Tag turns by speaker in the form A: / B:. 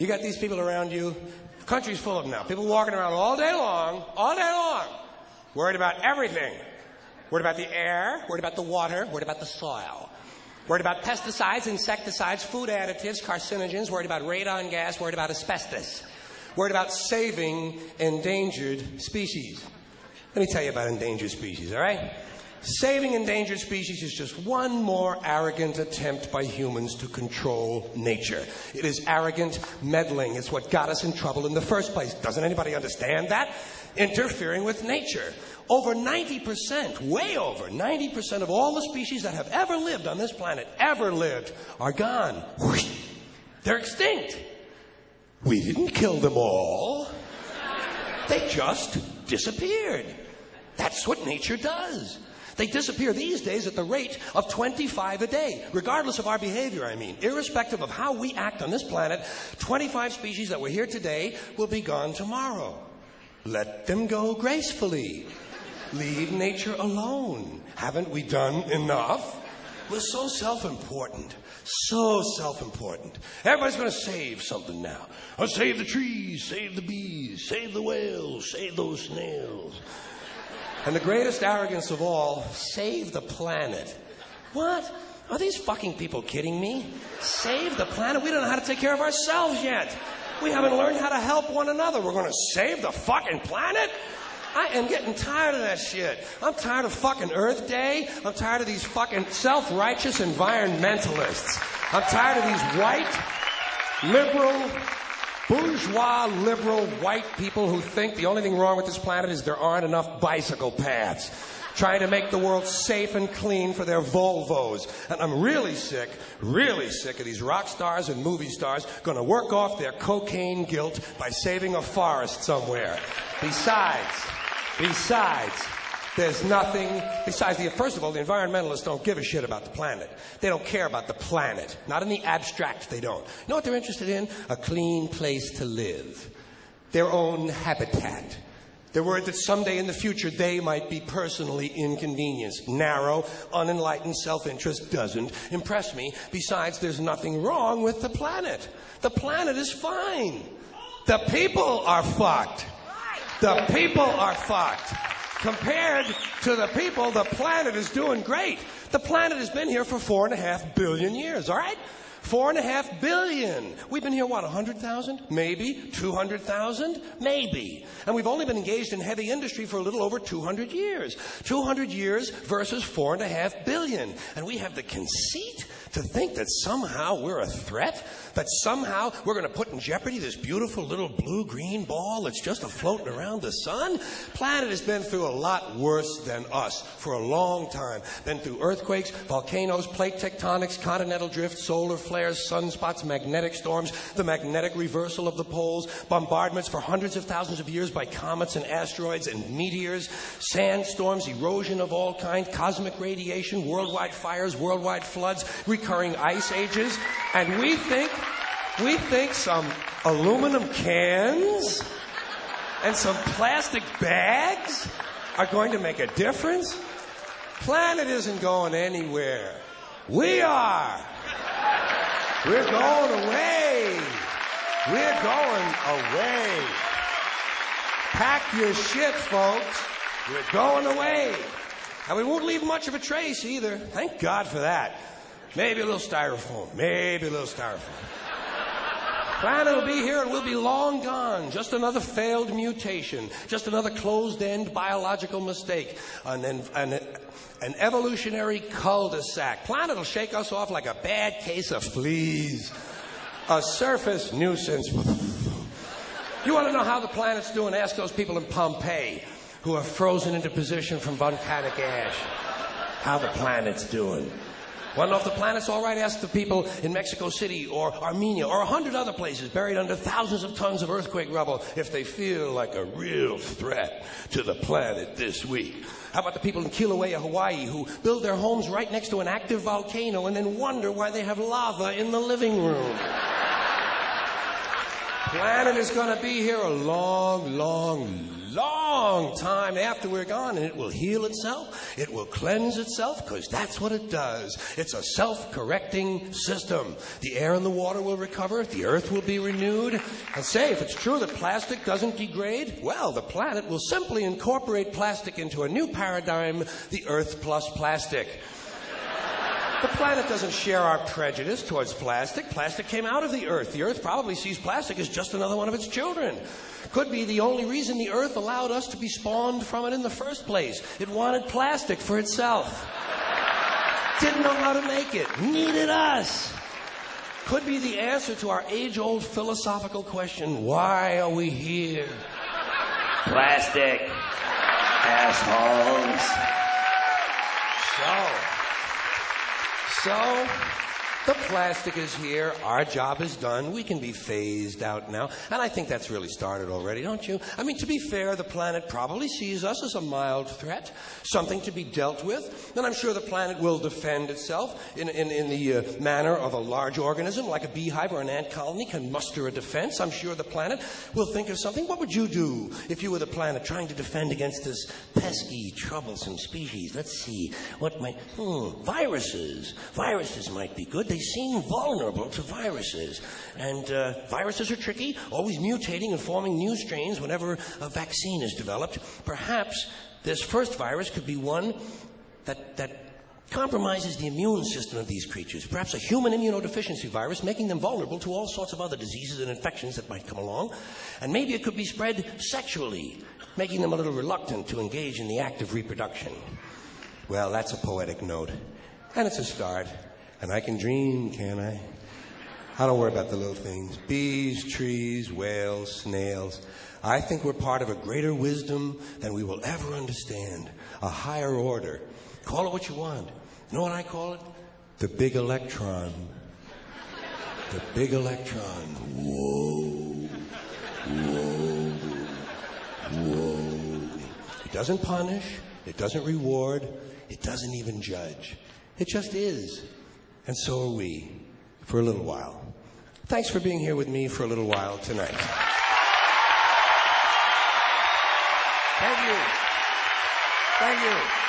A: You got these people around you. The country's full of them now. People walking around all day long, worried about everything. Worried about the air, worried about the water, worried about the soil. Worried about pesticides, insecticides, food additives, carcinogens, worried about radon gas, worried about asbestos. Worried about saving endangered species. Let me tell you about endangered species, all right? Saving endangered species is just one more arrogant attempt by humans to control nature. It is arrogant meddling. It's what got us in trouble in the first place. Doesn't anybody understand that? Interfering with nature. Over 90%, way over 90% of all the species that have ever lived on this planet, are gone. They're extinct. We didn't kill them all. They just disappeared. That's what nature does. They disappear these days at the rate of 25 a day, regardless of our behavior, I mean. Irrespective of how we act on this planet, 25 species that were here today will be gone tomorrow. Let them go gracefully. Leave nature alone. Haven't we done enough? We're so self-important. So self-important. Everybody's going to save something now. I'll save the trees, save the bees, save the whales, save those snails. And the greatest arrogance of all, save the planet. What? Are these fucking people kidding me? Save the planet? We don't know how to take care of ourselves yet. We haven't learned how to help one another. We're going to save the fucking planet? I am getting tired of that shit. I'm tired of fucking Earth Day. I'm tired of these fucking self-righteous environmentalists. I'm tired of these white, liberal, bourgeois, liberal, white people who think the only thing wrong with this planet is there aren't enough bicycle paths. Trying to make the world safe and clean for their Volvos. And I'm really sick of these rock stars and movie stars going to work off their cocaine guilt by saving a forest somewhere. Besides, there's nothing. First of all, the environmentalists don't give a shit about the planet. They don't care about the planet. Not in the abstract, they don't. You know what they're interested in? A clean place to live. Their own habitat. They're worried that someday in the future they might be personally inconvenienced. Narrow, unenlightened self-interest doesn't impress me. Besides, there's nothing wrong with the planet. The planet is fine. The people are fucked. The people are fucked. Compared to the people, the planet is doing great. The planet has been here for 4.5 billion years, all right? 4.5 billion. We've been here, 100,000? Maybe. 200,000? Maybe. And we've only been engaged in heavy industry for a little over 200 years. 200 years versus 4.5 billion. And we have the conceit to think that somehow we're a threat, that somehow we're going to put in jeopardy this beautiful little blue-green ball that's just floating around the sun. Planet has been through a lot worse than us for a long time. Been through earthquakes, volcanoes, plate tectonics, continental drift, solar flares, sunspots, magnetic storms, the magnetic reversal of the poles, bombardments for hundreds of thousands of years by comets and asteroids and meteors, sandstorms, erosion of all kinds, cosmic radiation, worldwide fires, worldwide floods, recurring ice ages, and we think some aluminum cans and some plastic bags are going to make a difference? Planet isn't going anywhere. We are. We're going away. We're going away. Pack your shit, folks. We're going away. And we won't leave much of a trace either. Thank God for that. Maybe a little styrofoam. Planet will be here and we'll be long gone. Just another failed mutation. Just another closed-end biological mistake. An evolutionary cul-de-sac. Planet will shake us off like a bad case of fleas. A surface nuisance. You want to know how the planet's doing? Ask those people in Pompeii who are frozen into position from volcanic ash. How the planet's doing. Want to know if the planet's all right? Ask the people in Mexico City or Armenia or 100 other places buried under thousands of tons of earthquake rubble if they feel like a real threat to the planet this week. How about the people in Kilauea, Hawaii, who build their homes right next to an active volcano and then wonder why they have lava in the living room? Planet is going to be here a long, long, long time after we're gone, and it will heal itself. It will cleanse itself, because that's what it does. It's a self-correcting system. The air and the water will recover. The earth will be renewed. And say, if it's true that plastic doesn't degrade, well, the planet will simply incorporate plastic into a new paradigm, the Earth plus plastic. The planet doesn't share our prejudice towards plastic. Plastic came out of the Earth. The Earth probably sees plastic as just another one of its children. Could be the only reason the Earth allowed us to be spawned from it in the first place. It wanted plastic for itself. Didn't know how to make it. Needed us. Could be the answer to our age-old philosophical question, why are we here?
B: Plastic. Assholes.
A: So, the plastic is here. Our job is done. We can be phased out now. And I think that's really started already, don't you? I mean, to be fair, the planet probably sees us as a mild threat, something to be dealt with. And I'm sure the planet will defend itself in the manner of a large organism, like a beehive or an ant colony can muster a defense. I'm sure the planet will think of something. What would you do if you were the planet trying to defend against this pesky, troublesome species? Let's see. What might... Viruses. Viruses might be good. They seem vulnerable to viruses. And viruses are tricky, always mutating and forming new strains whenever a vaccine is developed. Perhaps this first virus could be one that compromises the immune system of these creatures. Perhaps a human immunodeficiency virus, making them vulnerable to all sorts of other diseases and infections that might come along. And maybe it could be spread sexually, making them a little reluctant to engage in the act of reproduction. Well, that's a poetic note. And it's a start. And I can dream, can't I? I don't worry about the little things. Bees, trees, whales, snails. I think we're part of a greater wisdom than we will ever understand. A higher order. Call it what you want. You know what I call it? The big electron. The big electron. Whoa. Whoa. Whoa. It doesn't punish. It doesn't reward. It doesn't even judge. It just is. And so are we, for a little while. Thanks for being here with me for a little while tonight. Thank you. Thank you.